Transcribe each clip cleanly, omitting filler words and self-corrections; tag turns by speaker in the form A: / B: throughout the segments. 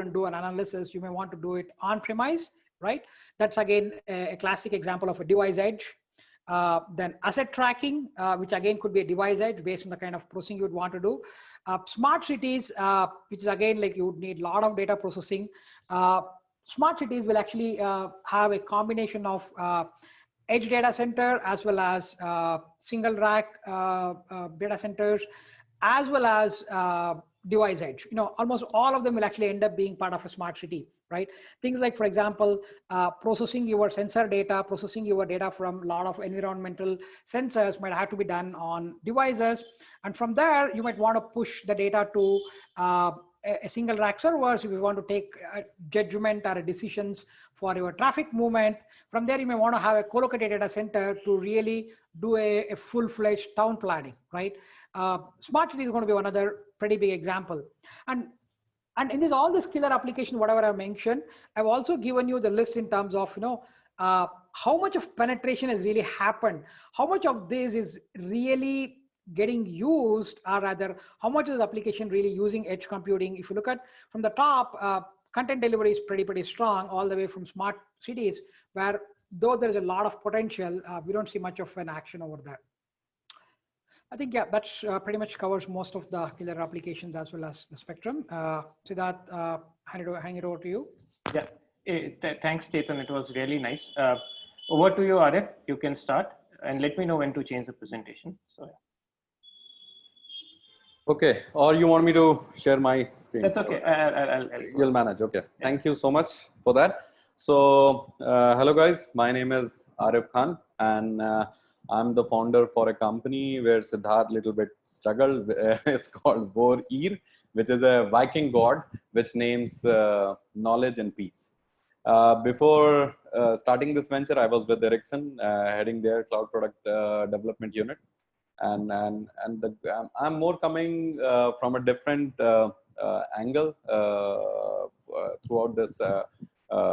A: and do an analysis, you may want to do it on premise, right? That's again a classic example of a device edge. Then asset tracking, which again could be a device edge based on the kind of processing you would want to do. Smart cities, which is again like you would need a lot of data processing. Smart cities will actually have a combination of edge data center as well as single rack data centers, as well as device edge. Almost all of them will actually end up being part of a smart city, right? Things like, for example, processing your sensor data, processing your data from a lot of environmental sensors might have to be done on devices. And from there, you might want to push the data to a single rack servers if you want to take judgment or decisions for your traffic movement. From there, you may want to have a co-located data center to really do a full-fledged town planning, right? Smart city is going to be one other pretty big example. And in this, all this killer application, whatever I mentioned, I've also given you the list in terms of, how much of penetration has really happened, how much of this is really getting used, or rather, how much is application really using edge computing. If you look at from the top, content delivery is pretty strong, all the way from smart cities, where though there's a lot of potential, we don't see much of an action over there. I think, yeah, that's pretty much covers most of the killer applications as well as the spectrum. Siddharth, hang it over to you.
B: Yeah, thanks, Chetan. It was really nice. Over to you, Arif. You can start and let me know when to change the presentation. So,
C: okay, or you want me to share my screen?
B: That's okay.
C: You'll manage. Okay. Yeah. Thank you so much for that. So, hello guys. My name is Arif Khan, and I'm the founder for a company where Siddharth little bit struggled. It's called Vor-Ir, which is a Viking god which names knowledge and peace. Before starting this venture, I was with Ericsson, heading their cloud product development unit, and I'm more coming from a different angle throughout this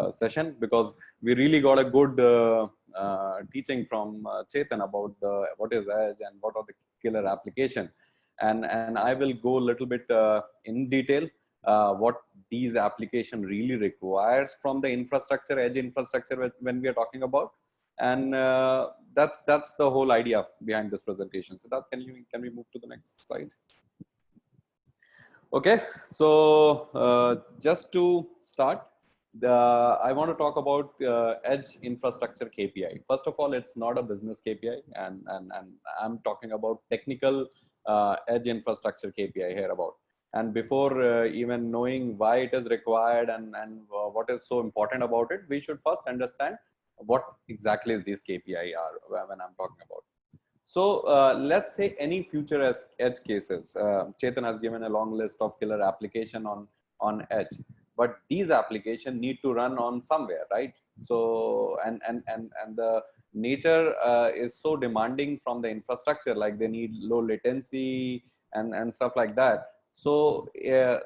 C: session, because we really got a good teaching from Chetan about what is Edge and what are the killer application, and I will go a little bit in detail what these application really requires from the infrastructure, edge infrastructure, when we are talking about, and that's the whole idea behind this presentation. So that can we move to the next slide? Okay, so just to start, I want to talk about Edge Infrastructure KPI. First of all, it's not a business KPI, and I'm talking about technical Edge Infrastructure KPI here about. And before even knowing why it is required and what is so important about it, we should first understand what exactly is these KPI are when I'm talking about. So let's say any future edge cases. Chetan has given a long list of killer application on edge. But these applications need to run on somewhere, right? So and the nature is so demanding from the infrastructure, like they need low latency and stuff like that. So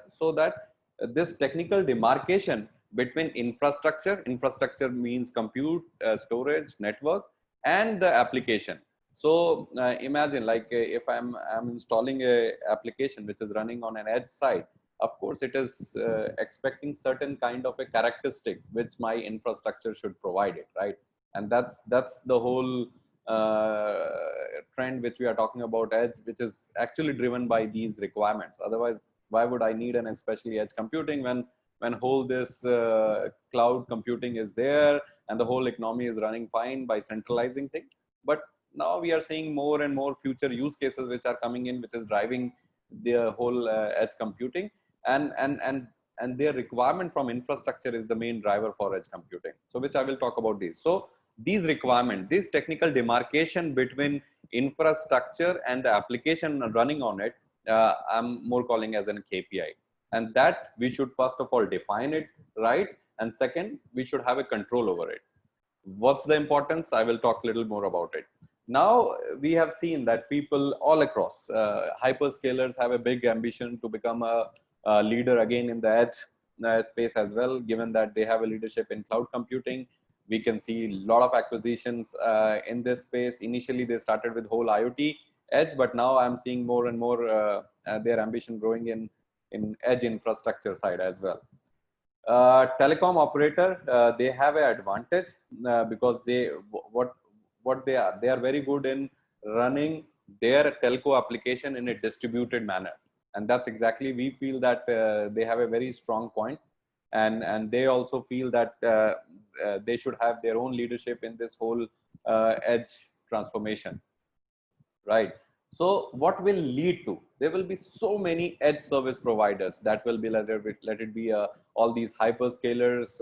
C: so that this technical demarcation between infrastructure means compute, storage, network, and the application. So imagine like if I'm installing a application which is running on an edge side. Of course, it is expecting certain kind of a characteristic which my infrastructure should provide it, right? And that's the whole trend which we are talking about edge, which is actually driven by these requirements. Otherwise, why would I need an especially edge computing when whole this cloud computing is there and the whole economy is running fine by centralizing things? But now we are seeing more and more future use cases which are coming in, which is driving the whole edge computing. And their requirement from infrastructure is the main driver for edge computing. So which I will talk about these. So these requirements, this technical demarcation between infrastructure and the application running on it, I'm more calling as an KPI. And that we should first of all define it, right? And second, we should have a control over it. What's the importance? I will talk a little more about it. Now we have seen that people all across hyperscalers have a big ambition to become a leader again in the edge space as well, given that they have a leadership in cloud computing. We can see a lot of acquisitions in this space. Initially, they started with whole IoT edge, but now I'm seeing more and more their ambition growing in edge infrastructure side as well. Telecom operator, they have an advantage because they are very good in running their telco application in a distributed manner, and that's exactly we feel that they have a very strong point, and they also feel that they should have their own leadership in this whole edge transformation, right? So what will lead to, there will be so many edge service providers that will be, let it be all these hyperscalers,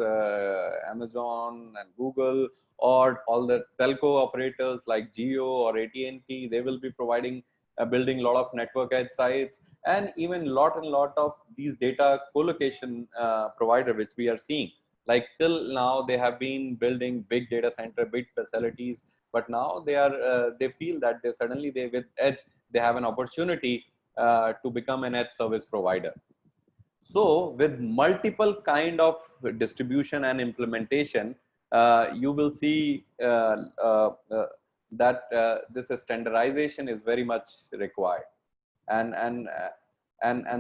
C: Amazon and Google, or all the telco operators like Jio or AT&T. They will be providing building a lot of network edge sites, and even lot of these data co-location provider which we are seeing. Like till now they have been building big data center, big facilities, but now they feel that they with edge they have an opportunity to become an edge service provider. So with multiple kind of distribution and implementation, you will see that this standardization is very much required, and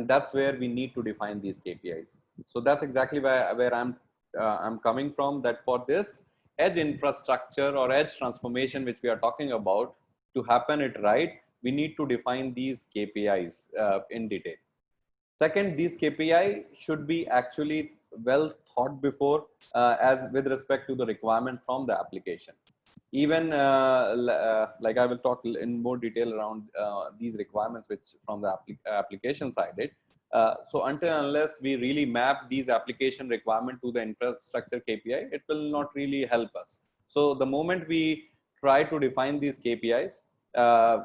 C: that's where we need to define these KPIs. So that's exactly where I'm coming from, that for this edge infrastructure or edge transformation which we are talking about to happen it right, we need to define these KPIs in detail. Second, these KPI should be actually well thought before as with respect to the requirement from the application. Even like I will talk in more detail around these requirements which from the application side. So until unless we really map these application requirement to the infrastructure KPI, it will not really help us. So the moment we try to define these KPIs,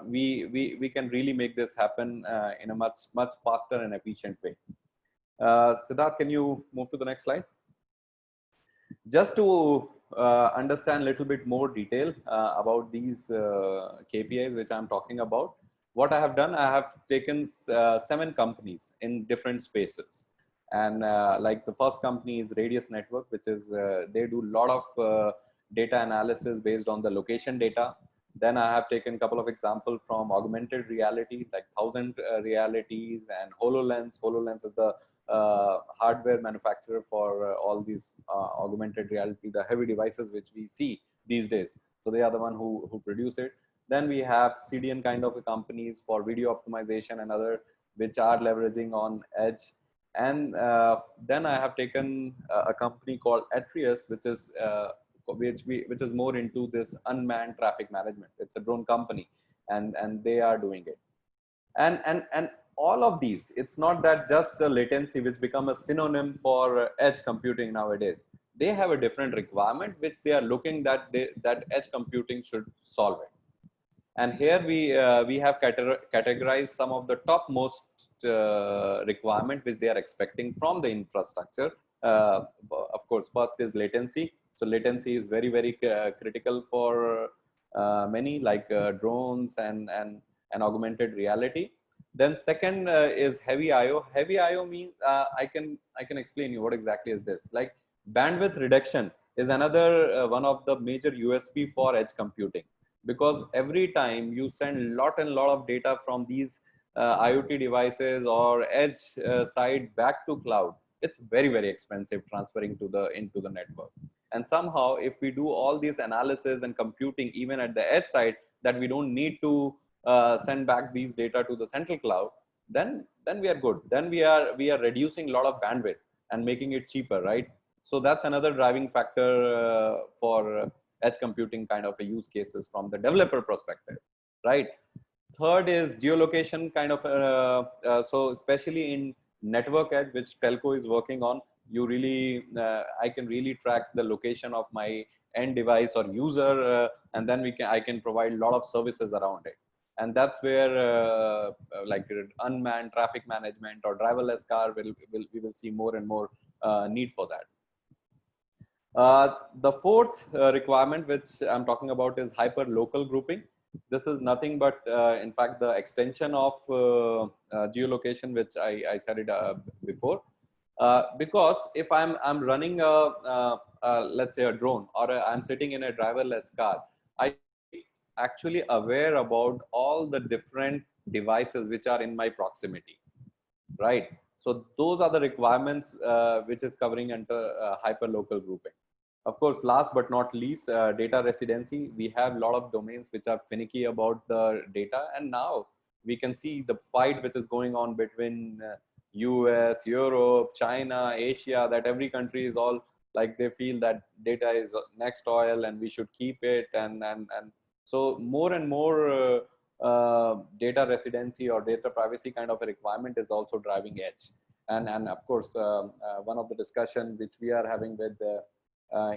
C: we can really make this happen in a much faster and efficient way. Siddharth, can you move to the next slide? Just to understand a little bit more detail about these KPIs which I'm talking about, what I have done, I have taken 7 companies in different spaces. And like the first company is Radius Network, which is, they do a lot of data analysis based on the location data. Then I have taken a couple of examples from augmented reality, like 1000 Realities and HoloLens. HoloLens is the hardware manufacturer for all these augmented reality, the heavy devices which we see these days. So they are the one who produce it. Then we have CDN kind of companies for video optimization and other, which are leveraging on edge. And then I have taken a company called Atrius, which is which is more into this unmanned traffic management. It's a drone company, and they are doing it. And all of these, it's not that just the latency which become a synonym for edge computing nowadays. They have a different requirement which they are looking that that edge computing should solve it. And here we have categorized some of the topmost requirement which they are expecting from the infrastructure. Of course, first is latency. So latency is very critical for many, like drones and augmented reality. Then second is heavy IO. Heavy IO means I can explain you what exactly is this. Like bandwidth reduction is another one of the major USP for edge computing, because every time you send lot of data from these IoT devices or edge side back to cloud, it's very expensive transferring to into the network. And somehow if we do all these analysis and computing even at the edge side, that we don't need to send back these data to the central cloud, then we are good. Then we are reducing a lot of bandwidth and making it cheaper, right? So that's another driving factor for edge computing kind of a use cases from the developer perspective, right? Third is geolocation kind of so especially in network edge, which telco is working on, you really I can really track the location of my end device or user, and then I can provide a lot of services around it. And that's where like unmanned traffic management or driverless car we will see more and more need for that. The fourth requirement which I'm talking about is hyper local grouping. This is nothing but in fact the extension of geolocation, which I said it before. Because if I'm running let's say a drone, or I'm sitting in a driverless car, I actually aware about all the different devices which are in my proximity, right? So those are the requirements which is covering under hyperlocal grouping. Of course, last but not least, data residency. We have a lot of domains which are finicky about the data, and now we can see the fight which is going on between US, Europe, China, Asia, that every country is all like they feel that data is next oil and we should keep it, and so more and more data residency or data privacy kind of a requirement is also driving Edge. And of course, one of the discussion which we are having with the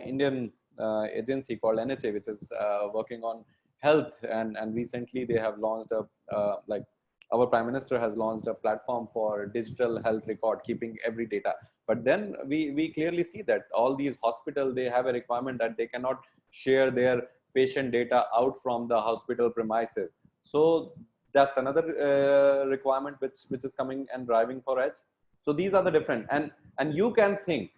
C: Indian agency called NHA, which is working on health, and recently they have launched a like our Prime Minister has launched a platform for digital health record, keeping every data. But then we clearly see that all these hospitals, they have a requirement that they cannot share their patient data out from the hospital premises. So that's another requirement which is coming and driving for Edge. So these are the different, and you can think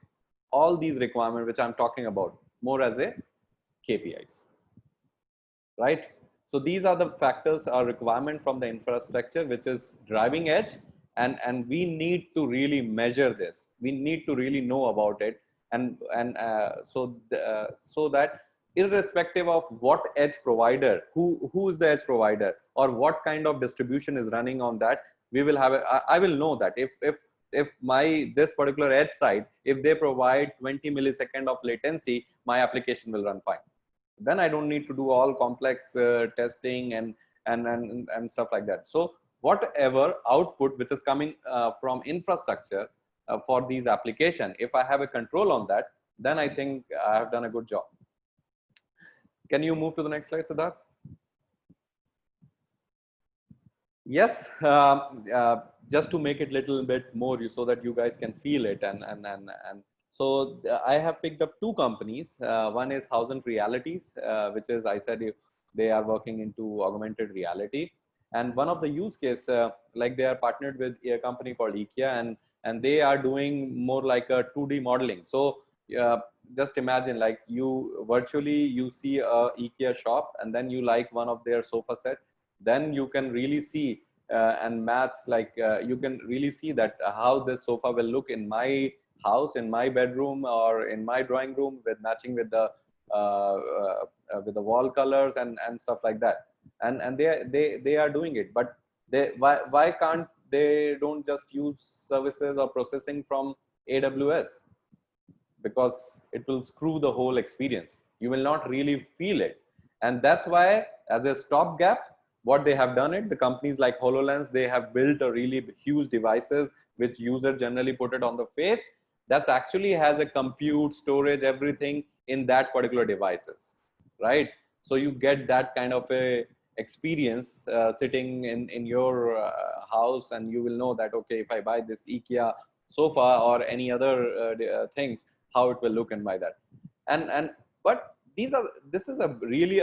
C: all these requirements which I'm talking about more as a KPIs, right? So these are the factors or requirement from the infrastructure which is driving Edge, and we need to really measure this. We need to really know about it, and so that irrespective of what edge provider, who is the edge provider, or what kind of distribution is running on that, we will have I will know that if my this particular edge site, if they provide 20 millisecond of latency, my application will run fine. Then I don't need to do all complex testing and stuff like that. So whatever output which is coming from infrastructure for these application, if I have a control on that, then I think I have done a good job. Can you move to the next slide, Siddharth? Yes, just to make it a little bit more so that you guys can feel it, and so I have picked up two companies. One is 1000 Realities, which is, I said, they are working into augmented reality, and one of the use case, like they are partnered with a company called IKEA, and they are doing more like a 2D modeling. So just imagine, like you virtually you see a IKEA shop, and then you like one of their sofa set, then you can really see and match, like you can really see that how this sofa will look in my house, in my bedroom, or in my drawing room, with matching with the wall colors and stuff like that. And they are doing it, but why can't they don't just use services or processing from AWS? Because it will screw the whole experience. You will not really feel it. And that's why, as a stopgap, what they have done it, the companies like HoloLens, they have built a really huge devices which user generally put it on the face. That's actually has a compute, storage, everything in that particular devices, right? So you get that kind of a experience sitting in your house, and you will know that, okay, if I buy this IKEA sofa or any other things, how it will look in my that. But this is a really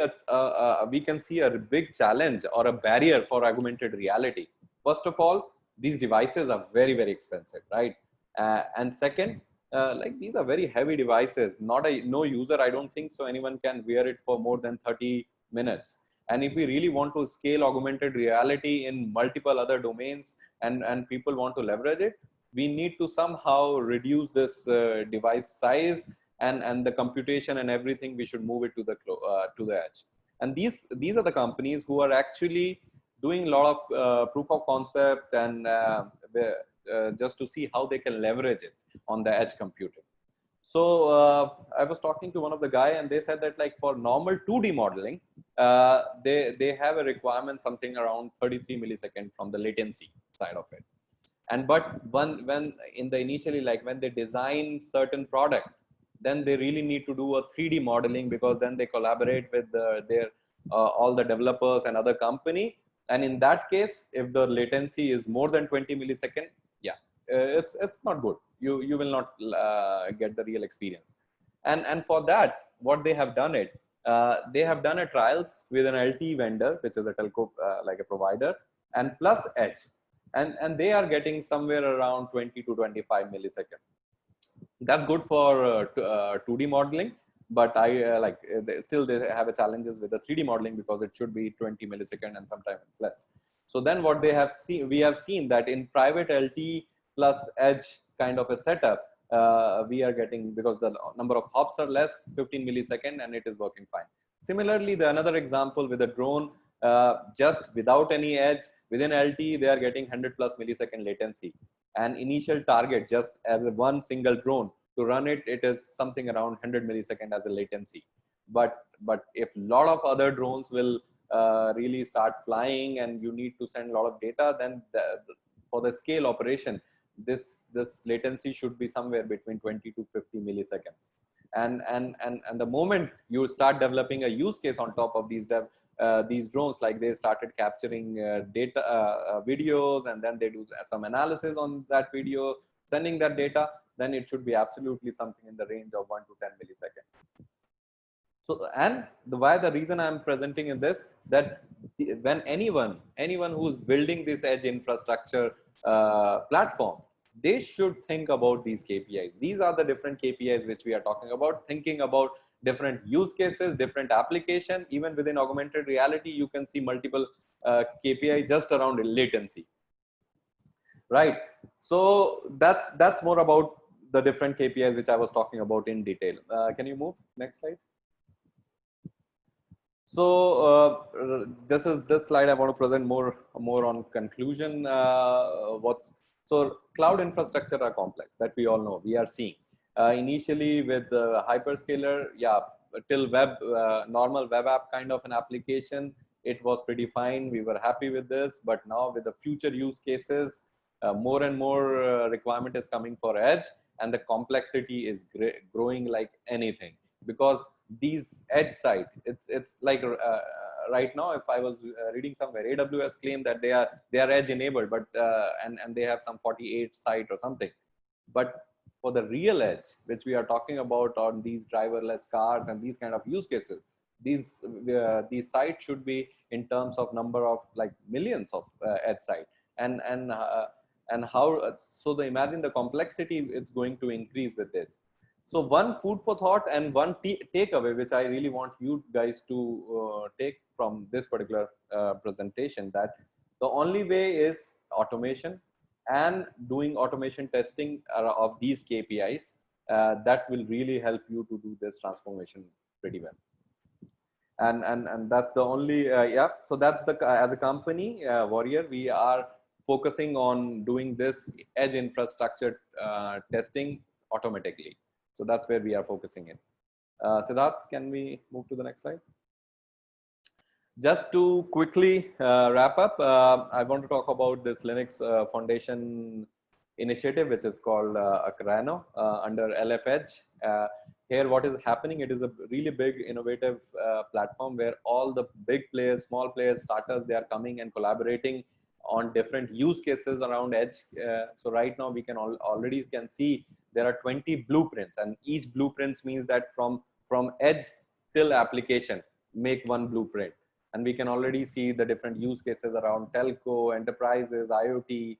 C: we can see a big challenge or a barrier for augmented reality. First of all, these devices are very, very expensive, right? And second, like these are very heavy devices. No user, I don't think so anyone can wear it for more than 30 minutes. And if we really want to scale augmented reality in multiple other domains, and people want to leverage it, we need to somehow reduce this device size, and the computation and everything. We should move it to the edge. And these are the companies who are actually doing a lot of proof of concept, and just to see how they can leverage it on the edge computing. So I was talking to one of the guy, and they said that, like, for normal 2D modeling, they have a requirement something around 33 milliseconds from the latency side of it. And but when in the initially, like when they design certain product, then they really need to do a 3D modeling, because then they collaborate with their all the developers and other company. And in that case, if the latency is more than 20 millisecond, yeah, it's not good. You will not get the real experience. And for that, what they have done it, they have done a trials with an LTE vendor, which is a telco like a provider, and plus Edge, and they are getting somewhere around 20 to 25 milliseconds. That's good for 2D modeling, but still they have a challenges with the 3D modeling, because it should be 20 milliseconds and sometimes it's less. So then what they have seen, we have seen that in private LTE plus edge kind of a setup, we are getting, because the number of hops are less, 15 millisecond, and it is working fine. Similarly, the another example with a drone, just without any edge, within LT, they are getting 100 plus millisecond latency. And initial target, just as a one single drone, to run it, it is something around 100 millisecond as a latency. But if a lot of other drones will really start flying and you need to send a lot of data, then for the scale operation, this latency should be somewhere between 20 to 50 milliseconds. And the moment you start developing a use case on top of these drones, like they started capturing data, videos, and then they do some analysis on that video, sending that data, then it should be absolutely something in the range of 1 to 10 milliseconds. So, and the reason I'm presenting in this, that when anyone who's building this edge infrastructure platform, they should think about these KPIs. These are the different KPIs which we are talking about, thinking about different use cases, different application. Even within augmented reality, you can see multiple KPI just around latency, right? So that's more about the different KPIs which I was talking about in detail. Can you move next slide? So this slide I want to present more on conclusion. So cloud infrastructure are complex, that we all know, we are seeing. Initially with the hyperscaler, yeah, till normal web app kind of an application, it was pretty fine. We were happy with this, but now with the future use cases, more and more requirement is coming for edge, and the complexity is growing like anything. Because these edge site, it's like right now, if I was reading somewhere, AWS claim that they are edge enabled, but and they have some 48 site or something. But for the real edge, which we are talking about on these driverless cars and these kind of use cases, these sites should be in terms of number of like millions of edge site, and how so imagine the complexity it's going to increase with this. So one food for thought and one takeaway, which I really want you guys to take from this particular presentation, that the only way is automation and doing automation testing of these KPIs. That will really help you to do this transformation pretty well. And that's the only, yeah. So that's as a company, Warrior, we are focusing on doing this edge infrastructure testing automatically. So that's where we are focusing in. Siddharth, can we move to the next slide? Just to quickly wrap up, I want to talk about this Linux Foundation initiative, which is called Acrano under LF Edge. Here, what is happening? It is a really big, innovative platform where all the big players, small players, startups, they are coming and collaborating on different use cases around edge. So right now, we can already see there are 20 blueprints, and each blueprints means that from edge till application, make one blueprint. And we can already see the different use cases around telco, enterprises, IoT,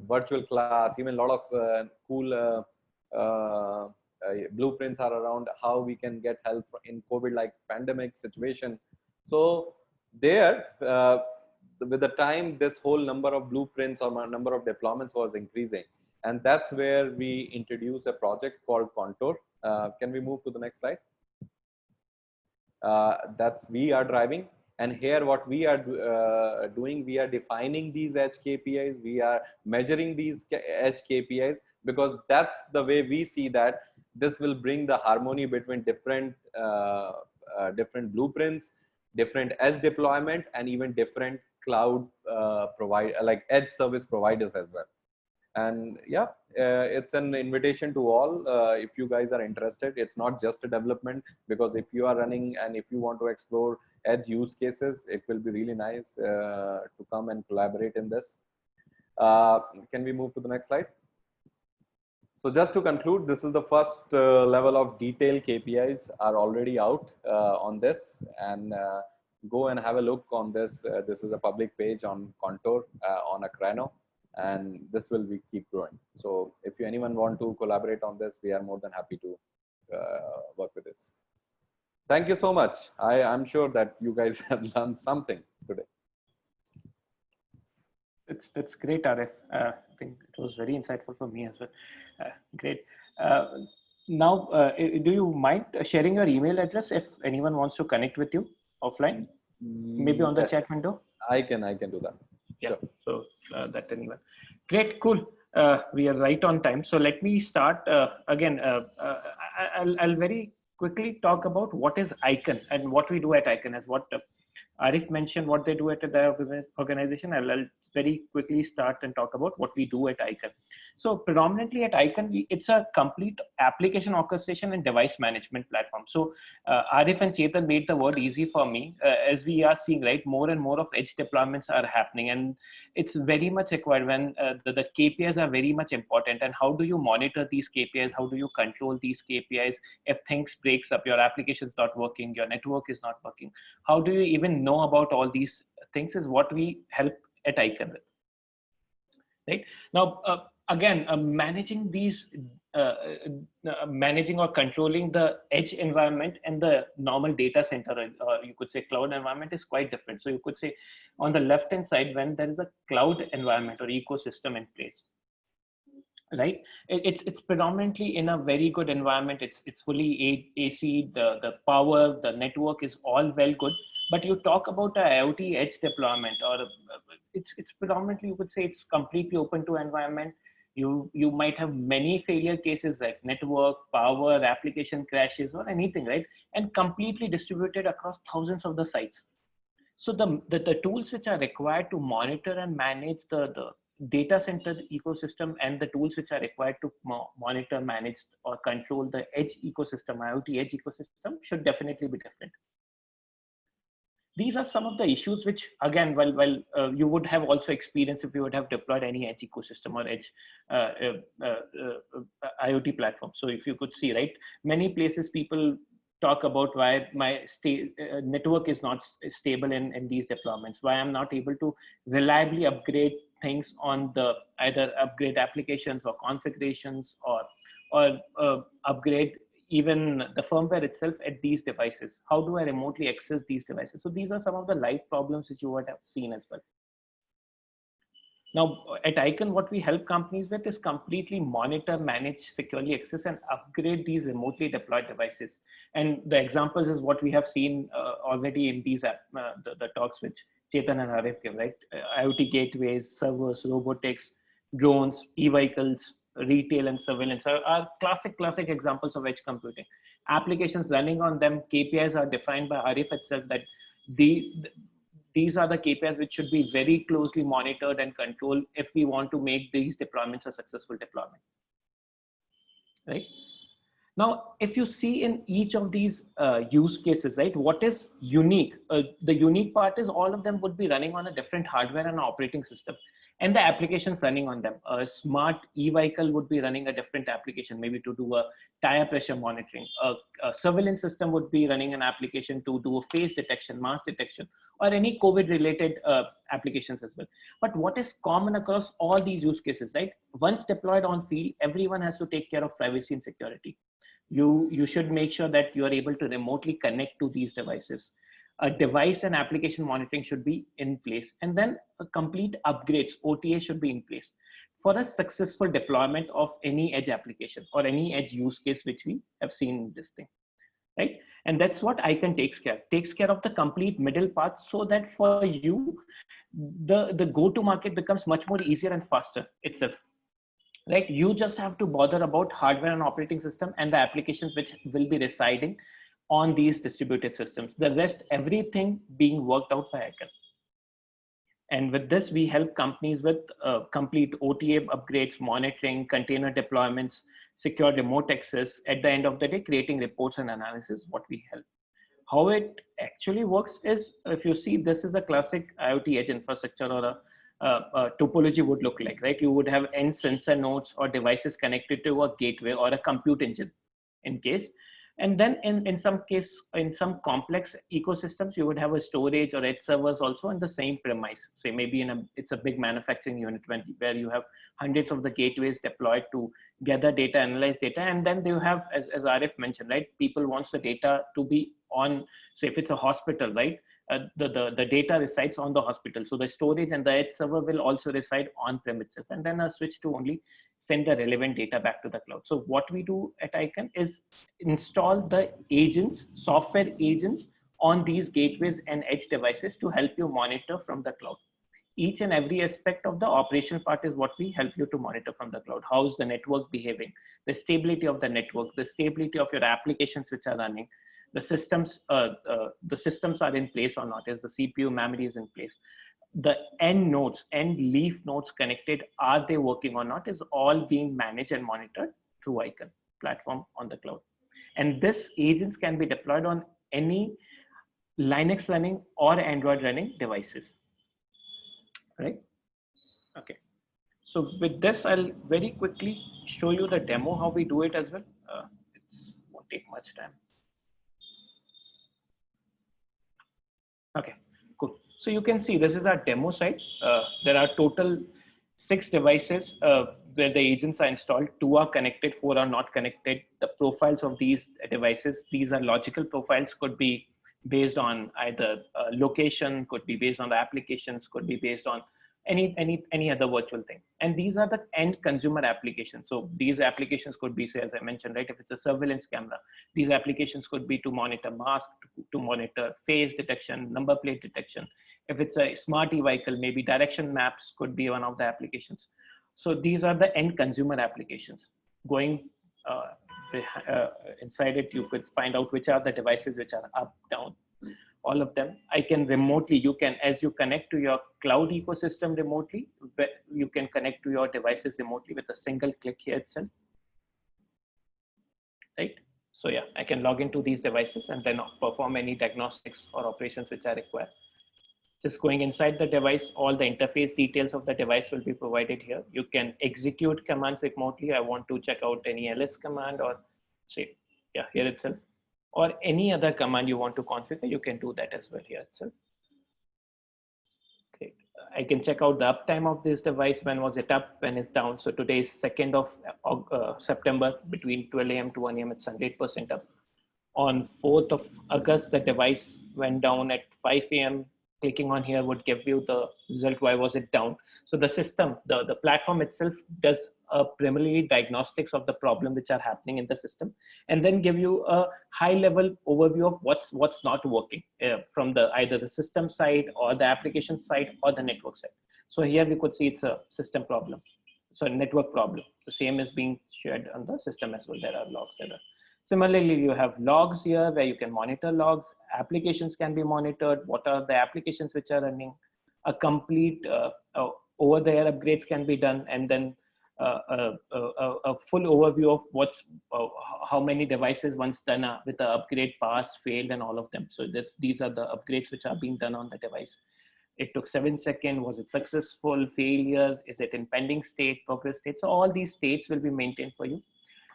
C: virtual class, even a lot of cool blueprints are around how we can get help in COVID-like pandemic situation. So there, with the time, this whole number of blueprints or number of deployments was increasing. And that's where we introduce a project called Contour. Can we move to the next slide? That's we are driving. And here what we are doing, we are defining these edge KPIs. We are measuring these edge KPIs, because that's the way we see that this will bring the harmony between different blueprints, different edge deployment, and even different cloud like edge service providers as well. And yeah, it's an invitation to all. If you guys are interested, it's not just a development, because if you are running and if you want to explore edge use cases, it will be really nice to come and collaborate in this. Can we move to the next slide? So just to conclude, this is the first level of detailed KPIs are already out on this, and go and have a look on this. This is a public page on Contour on Acrano, and this will keep growing. So if anyone want to collaborate on this, we are more than happy to work with this. Thank you so much. I'm sure that you guys have learned something today.
B: That's great, Arif. I think it was very insightful for me as well. Great. Now, do you mind sharing your email address if anyone wants to connect with you offline? Maybe on the
C: Yes,
B: chat window.
C: I can do that.
B: Yeah.
C: Sure.
B: So that anyone. Great, cool. We are right on time. So let me start again. I'll very quickly talk about what is Icon and what we do at Icon, as what Arif mentioned what they do at the organization. I'll very quickly start and talk about what we do at Icon. So predominantly at Icon, it's a complete application orchestration and device management platform. So Arif and Chetan made the word easy for me, as we are seeing, right, more and more of edge deployments are happening, and it's very much required when the KPIs are very much important. And how do you monitor these KPIs? How do you control these KPIs? If things breaks up, your application's not working, your network is not working, how do you even know about all these things is what we help at Icon with. Right now, again, managing these, managing or controlling the edge environment and the normal data center, or you could say cloud environment, is quite different. So you could say on the left hand side, when there is a cloud environment or ecosystem in place, right, it's predominantly in a very good environment. It's fully AC, the power, the network is all well good. But you talk about a IoT edge deployment, or it's predominantly, you could say, it's completely open to environment. You might have many failure cases like network, power, application crashes, or anything, right, and completely distributed across thousands of the sites. So the tools which are required to monitor and manage the data center ecosystem, and the tools which are required to monitor, manage, or control the edge ecosystem, IoT edge ecosystem, should definitely be different. These are some of the issues which, again, while you would have also experienced if you would have deployed any edge ecosystem or edge IoT platform. So if you could see, right, many places people talk about why my network is not stable in these deployments, why I'm not able to reliably upgrade things on the, either upgrade applications or configurations, or upgrade even the firmware itself at these devices. How do I remotely access these devices? So these are some of the live problems which you would have seen as well. Now at Icon, what we help companies with is completely monitor, manage, securely access, and upgrade these remotely deployed devices. And the examples is what we have seen already in these the talks which Chetan and Arif gave, right? IoT gateways, servers, robotics, drones, e-vehicles, retail, and surveillance are classic examples of edge computing. Applications running on them, KPIs are defined by Arif itself, that these are the KPIs which should be very closely monitored and controlled if we want to make these deployments a successful deployment, right? Now, if you see in each of these use cases, right, what is unique? The unique part is all of them would be running on a different hardware and operating system, and the applications running on them. A smart e-vehicle would be running a different application, maybe to do a tire pressure monitoring. A surveillance system would be running an application to do a face detection, mass detection, or any COVID-related applications as well. But what is common across all these use cases, right? Once deployed on field, everyone has to take care of privacy and security. You should make sure that you are able to remotely connect to these devices. A device and application monitoring should be in place, and then a complete upgrades, OTA, should be in place for a successful deployment of any edge application or any edge use case which we have seen in this thing, right? And that's what Icon takes care of the complete middle part, so that for you the go-to market becomes much more easier and faster itself. Right, you just have to bother about hardware and operating system and the applications which will be residing on these distributed systems. The rest, everything being worked out by Icon. And with this, we help companies with complete OTA upgrades, monitoring, container deployments, secure remote access. At the end of the day, creating reports and analysis, what we help. How it actually works is, if you see, this is a classic IoT edge infrastructure, or a topology would look like, right? You would have end sensor nodes or devices connected to a gateway or a compute engine in case. And then in some case, in some complex ecosystems, you would have a storage or edge servers also in the same premise. Say maybe it's a big manufacturing unit where you have hundreds of the gateways deployed to gather data, analyze data, and then you have, as Arif mentioned, right? People wants the data to be on. So if it's a hospital, right? the data resides on the hospital. So the storage and the edge server will also reside on-prem itself, and then a switch to only send the relevant data back to the cloud. So what we do at Icon is install the agents, software agents on these gateways and edge devices to help you monitor from the cloud. Each and every aspect of the operational part is what we help you to monitor from the cloud. How is the network behaving? The stability of the network, the stability of your applications which are running, the systems are in place or not? Is the CPU memory is in place? The end nodes and leaf nodes connected, are they working or not? Is all being managed and monitored through Icon platform on the cloud. And this agents can be deployed on any Linux running or Android running devices. Right? Okay. So with this, I'll very quickly show you the demo, how we do it as well. It won't take much time. Okay, cool. So you can see this is our demo site. There are total 6 devices where the agents are installed. 2 are connected, 4 are not connected. The profiles of these devices, these are logical profiles, could be based on either location, could be based on the applications, could be based on any other virtual thing. And these are the end consumer applications. So these applications could be, say, as I mentioned, right, if it's a surveillance camera, these applications could be to monitor mask, to monitor face detection, number plate detection. If it's a smart e-vehicle, maybe direction maps could be one of the applications. So these are the end consumer applications. Going inside it, you could find out which are the devices which are up, down, all of them. I can remotely, you can, as you connect to your cloud ecosystem remotely, you can connect to your devices remotely with a single click here itself. Right? So yeah, I can log into these devices and then perform any diagnostics or operations which are required. Just going inside the device, all the interface details of the device will be provided here. You can execute commands remotely. I want to check out any ls command, or say, yeah, here itself, or any other command you want to configure, you can do that as well here itself. Great. I can check out the uptime of this device. When was it up? When it's down? So today is 2nd of September, between 12 a.m. to 1 a.m. It's 100% up. On 4th of August, the device went down at 5 a.m. Clicking on here would give you the result. Why was it down? So the system, the platform itself does a primarily diagnostics of the problem which are happening in the system, and then give you a high level overview of what's not working from the either the system side or the application side or the network side. So here we could see it's a system problem. So a network problem. The same is being shared on the system as well. There are logs there. Similarly, you have logs here where you can monitor logs. Applications can be monitored. What are the applications which are running? A complete over the air upgrades can be done, and then a full overview of how many devices once done with the upgrade passed, failed, and all of them. So these are the upgrades which are being done on the device. It took 7 seconds. Was it successful? Failure? Is it in pending state, progress state? So all these states will be maintained for you.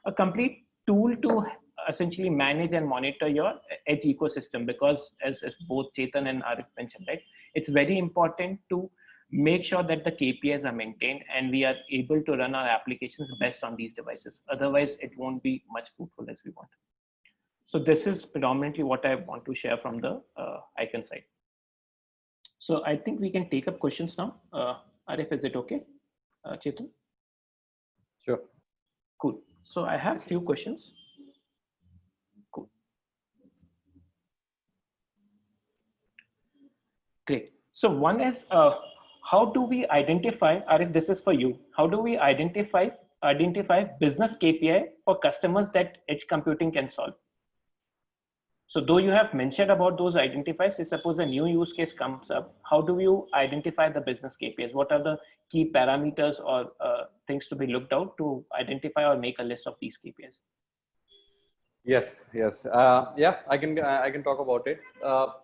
B: A complete tool to essentially manage and monitor your edge ecosystem, because as both Chetan and Arif mentioned, right, it's very important to make sure that the KPIs are maintained and we are able to run our applications best on these devices. Otherwise, it won't be much fruitful as we want. So this is predominantly what I want to share from the Icon side. So I think we can take up questions now. Arif, is it okay? Chetan?
C: Sure.
B: Cool. So I have a few questions. Cool. Great. So one is, how do we identify, Arif, this is for you. How do we identify business KPI for customers that edge computing can solve? So though you have mentioned about those identifiers, say suppose a new use case comes up, how do you identify the business KPIs? What are the key parameters or things to be looked out to identify or make a list of these KPIs?
C: Yes. Yeah, I can talk about it.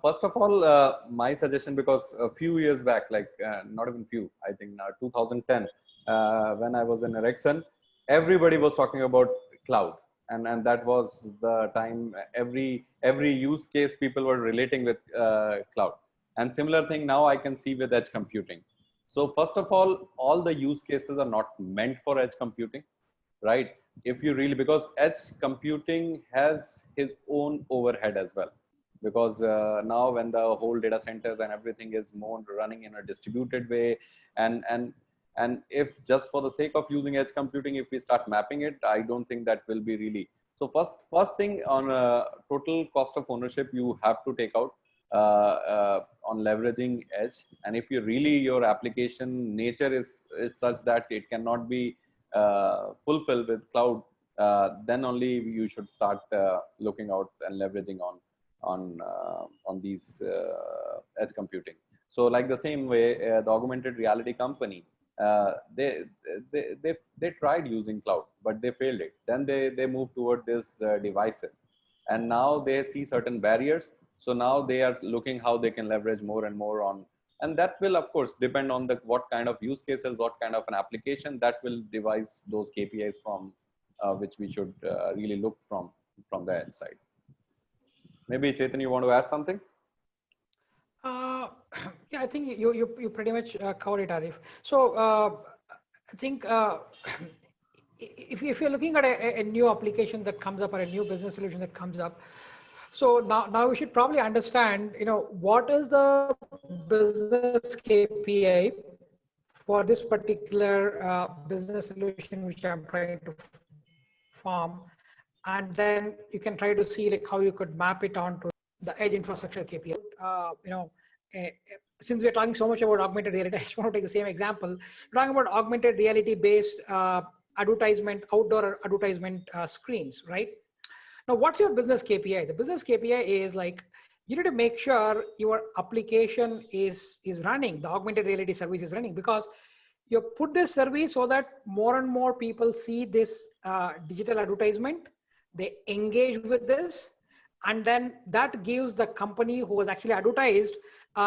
C: First of all, my suggestion, because a few years back, like not even few, I think 2010, when I was in Ericsson, everybody was talking about cloud. And that was the time every use case people were relating with cloud. And similar thing now I can see with edge computing. So first of all the use cases are not meant for edge computing, right? If you really, because edge computing has his own overhead as well. because now when the whole data centers and everything is more running in a distributed way, and if just for the sake of using edge computing, if we start mapping it, I don't think that will be really. So first thing on total cost of ownership, you have to take out on leveraging edge. And if you really, your application nature is such that it cannot be fulfilled with cloud, then only you should start looking out and leveraging on these edge computing. So like the same way, the augmented reality company, they tried using cloud, but they failed it. Then they moved toward these devices, and now they see certain barriers. So now they are looking how they can leverage more and more on, and that will of course depend on the what kind of use cases, what kind of an application, that will devise those KPIs from which we should really look from the edge side. Maybe Chetan, you want to add something?
A: Yeah, I think you pretty much covered it, Arif. So I think if you're looking at a new application that comes up or a new business solution that comes up, so now we should probably understand, what is the business KPI for this particular business solution which I'm trying to form, and then you can try to see like how you could map it onto the Edge Infrastructure KPI. Since we're talking so much about augmented reality, I just want to take the same example. We're talking about augmented reality based advertisement, outdoor advertisement screens, right? Now, what's your business KPI? The business KPI is like, you need to make sure your application is running, the augmented reality service is running, because you put this service so that more and more people see this digital advertisement, they engage with this, and then that gives the company who was actually advertised,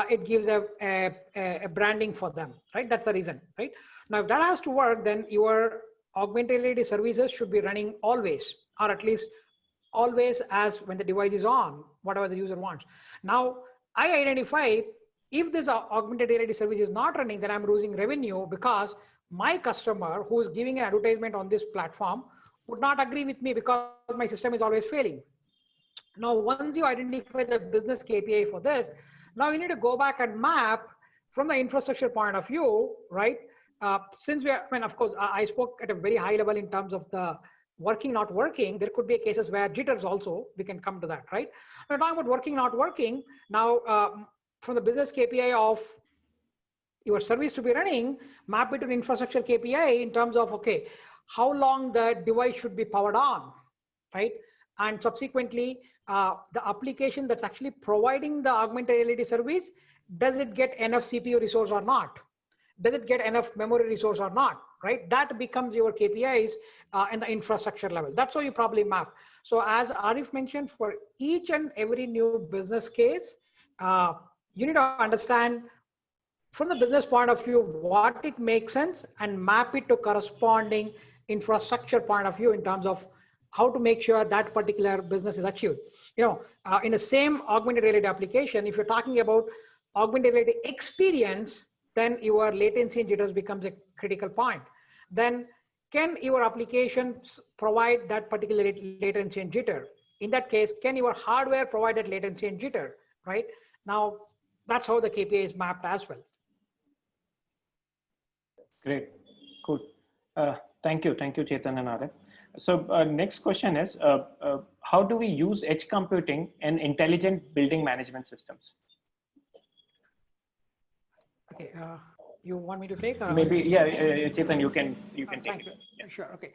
A: it gives a branding for them, right? That's the reason, right? Now, if that has to work, then your augmented reality services should be running always, or at least always as when the device is on, whatever the user wants. Now, I identify if this augmented reality service is not running, then I'm losing revenue because my customer who is giving an advertisement on this platform would not agree with me because my system is always failing. Now, once you identify the business KPI for this, now you need to go back and map from the infrastructure point of view, right? Since we are, I mean, of course, I spoke at a very high level in terms of the working, not working. There could be cases where jitters also, we can come to that, right? We're talking about working, not working. Now, from the business KPI of your service to be running, map it to an infrastructure KPI in terms of, okay, how long the device should be powered on, right? And subsequently, the application that's actually providing the augmented reality service, does it get enough CPU resource or not? Does it get enough memory resource or not, right? That becomes your KPIs in the infrastructure level. That's how you probably map. So as Arif mentioned, for each and every new business case, you need to understand from the business point of view, what it makes sense, and map it to corresponding infrastructure point of view in terms of how to make sure that particular business is achieved. In the same augmented reality application, if you're talking about augmented reality experience, then your latency and jitters becomes a critical point. Then can your applications provide that particular latency and jitter? In that case, can your hardware provide that latency and jitter, right? Now, that's how the KPI is mapped as well.
B: Great, cool. Thank you, Chetan and Arif. So next question is, how do we use edge computing in intelligent building management systems? Okay,
A: you want me to take?
B: Maybe, yeah, Chetan, you can take it.
A: Yeah. Sure, okay.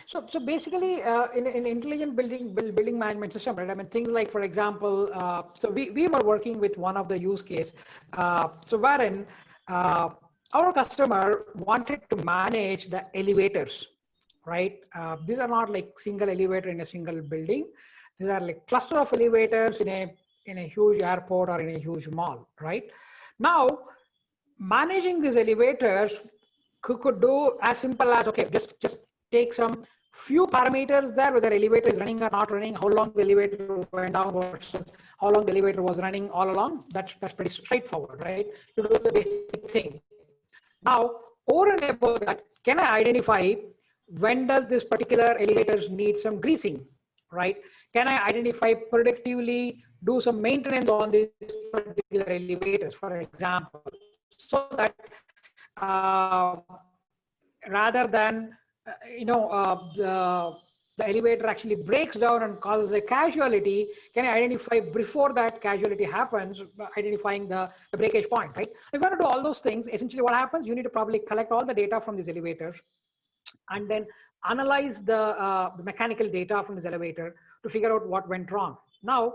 A: So basically, in intelligent building management system, right? I mean, things like, for example, so we were working with one of the use case, so wherein our customer wanted to manage the elevators, right? These are not like single elevator in a single building. These are like cluster of elevators in a huge airport or in a huge mall, right? Now, managing these elevators could do as simple as, okay, just take some few parameters there, whether elevator is running or not running, how long the elevator went down versus how long the elevator was running all along. That's pretty straightforward, right? You do the basic thing. Now, over and above that, can I identify when does this particular elevators need some greasing, right? Can I identify predictively do some maintenance on these particular elevators, for example, so that rather than the elevator actually breaks down and causes a casualty, can I identify before that casualty happens, identifying the breakage point, right? If you want to do all those things, essentially what happens, you need to probably collect all the data from these elevators and then analyze the mechanical data from this elevator to figure out what went wrong. Now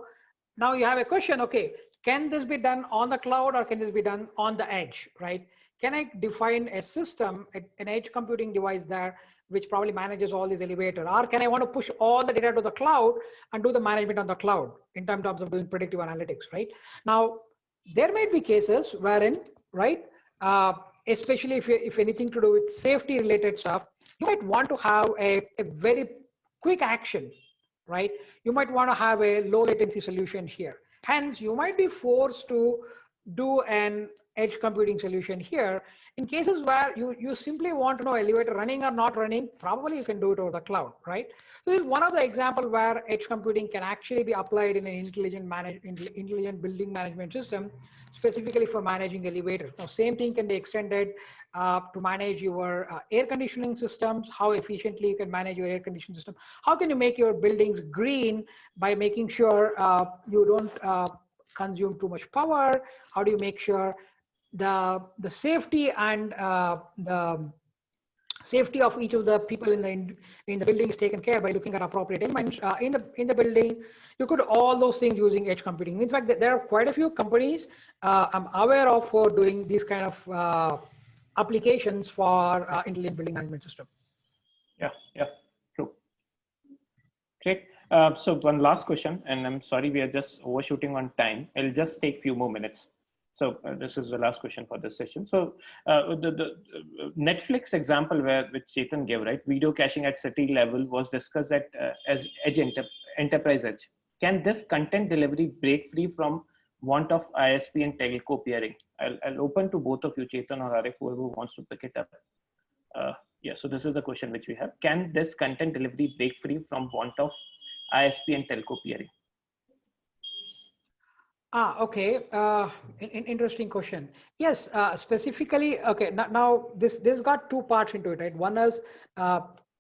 A: you have a question, okay, can this be done on the cloud or can this be done on the edge, right? Can I define a system, an edge computing device there, which probably manages all these elevators? Or can I want to push all the data to the cloud and do the management on the cloud in terms of doing predictive analytics, right? Now, there might be cases wherein, right, especially if anything to do with safety related stuff, you might want to have a very quick action, right? You might want to have a low latency solution here. Hence, you might be forced to do an edge computing solution here. In cases where you simply want to know elevator running or not running, probably you can do it over the cloud, right? So this is one of the examples where edge computing can actually be applied in an intelligent building management system, specifically for managing elevators. Now, same thing can be extended to manage your air conditioning systems, how efficiently you can manage your air conditioning system. How can you make your buildings green by making sure you don't consume too much power? How do you make sure the safety and the safety of each of the people in the building is taken care by looking at appropriate elements in the building? You could all those things using edge computing. In fact, there are quite a few companies I'm aware of for doing these kind of applications for intelligent building management system.
B: Yeah, true. Great. So one last question, and I'm sorry we are just overshooting on time. I'll just take a few more minutes. So this is the last question for this session. So the Netflix example which Chetan gave, right? Video caching at city level was discussed as Edge Enterprise Edge. Can this content delivery break free from want of ISP and telco peering? I'll open to both of you, Chetan or Arif, whoever wants to pick it up. Yeah, so this is the question which we have. Can this content delivery break free from want of ISP and telco peering?
A: Okay. Interesting question. Yes, specifically, okay, now this got two parts into it, right? One is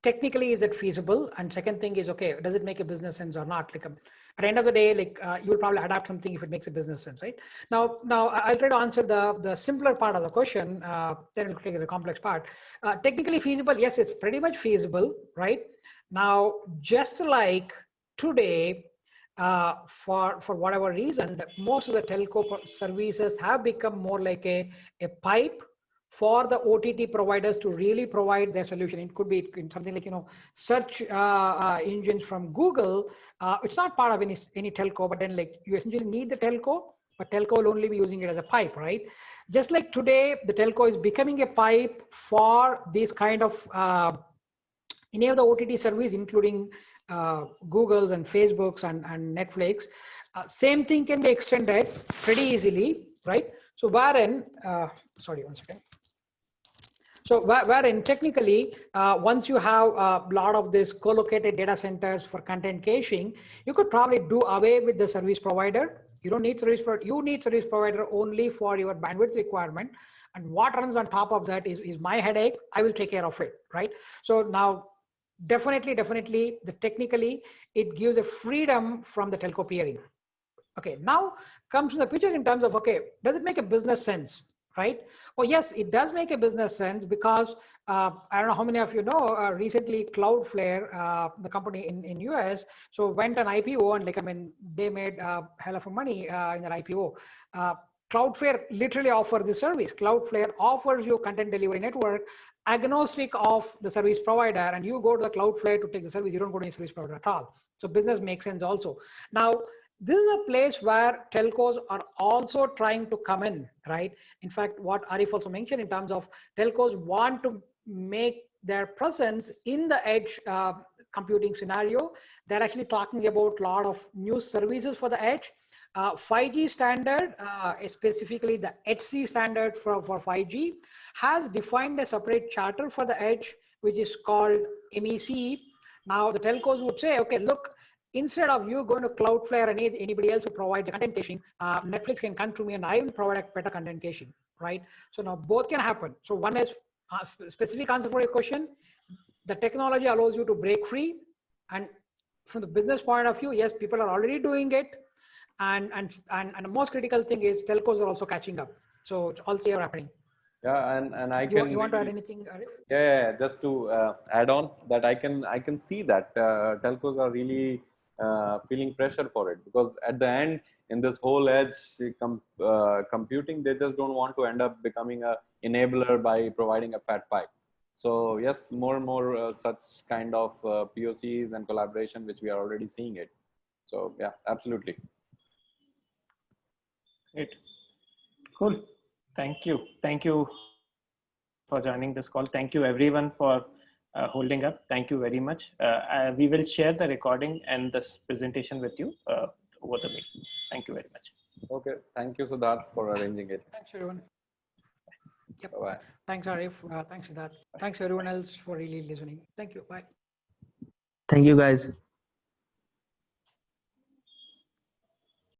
A: technically, is it feasible? And second thing is, okay, does it make a business sense or not? Like at the end of the day, like you'll probably adapt something if it makes a business sense, right? Now I'll try to answer the simpler part of the question, then we'll take the complex part. Technically feasible, yes, it's pretty much feasible, right? Now, just like today, for whatever reason, most of the telco services have become more like a pipe for the OTT providers to really provide their solution. It could be something like, search engines from Google. It's not part of any telco, but then like you essentially need the telco, but telco will only be using it as a pipe, right? Just like today, the telco is becoming a pipe for these kind of any of the OTT service, including Google's and Facebook's and Netflix. Same thing can be extended pretty easily, right? So wherein, sorry, one second. So wherein technically, once you have a lot of these co-located data centers for content caching, you could probably do away with the service provider. You don't need service provider. You need service provider only for your bandwidth requirement. And what runs on top of that is my headache. I will take care of it, right? So now, definitely, technically, it gives a freedom from the telco peering. Okay, now comes to the picture in terms of, okay, does it make a business sense, right? Oh, yes, it does make a business sense because I don't know how many of you know, recently Cloudflare, the company in US, so went an IPO and like, I mean, they made a hell of a money in their IPO. Cloudflare literally offers this service. Cloudflare offers you content delivery network agnostic of the service provider, and you go to the Cloudflare to take the service. You don't go to any service provider at all. So business makes sense also. Now, this is a place where telcos are also trying to come in, right? In fact, what Arif also mentioned in terms of telcos want to make their presence in the edge computing scenario. They're actually talking about a lot of new services for the edge. 5G standard, specifically the HC standard for 5G, has defined a separate charter for the edge, which is called MEC. Now the telcos would say, okay, look, instead of you going to Cloudflare or anybody else who provides content caching, Netflix can come to me and I will provide a better content caching, right? So now both can happen. So one is specific answer for your question. The technology allows you to break free, and from the business point of view, yes, people are already doing it, and the most critical thing is telcos are also catching up. So it's also happening.
C: Yeah, and I
A: you want to add anything, Arif?
C: Yeah, just to add on that, I can see that telcos are really feeling pressure for it, because at the end, in this whole edge computing, they just don't want to end up becoming a enabler by providing a fat pie. So yes, more and more such kind of POCs and collaboration, which we are already seeing it. So yeah, absolutely.
B: Great. Cool. Thank you. Thank you for joining this call. Thank you everyone for holding up. Thank you very much. We will share the recording and this presentation with you over the mail. Thank you very much.
C: Okay. Thank you, Siddharth, for arranging it.
A: Thanks, everyone. Yep.
C: Bye-bye.
A: Thanks, Arif. Thanks, Siddharth. Thanks, everyone else, for really listening. Thank you. Bye.
D: Thank you, guys.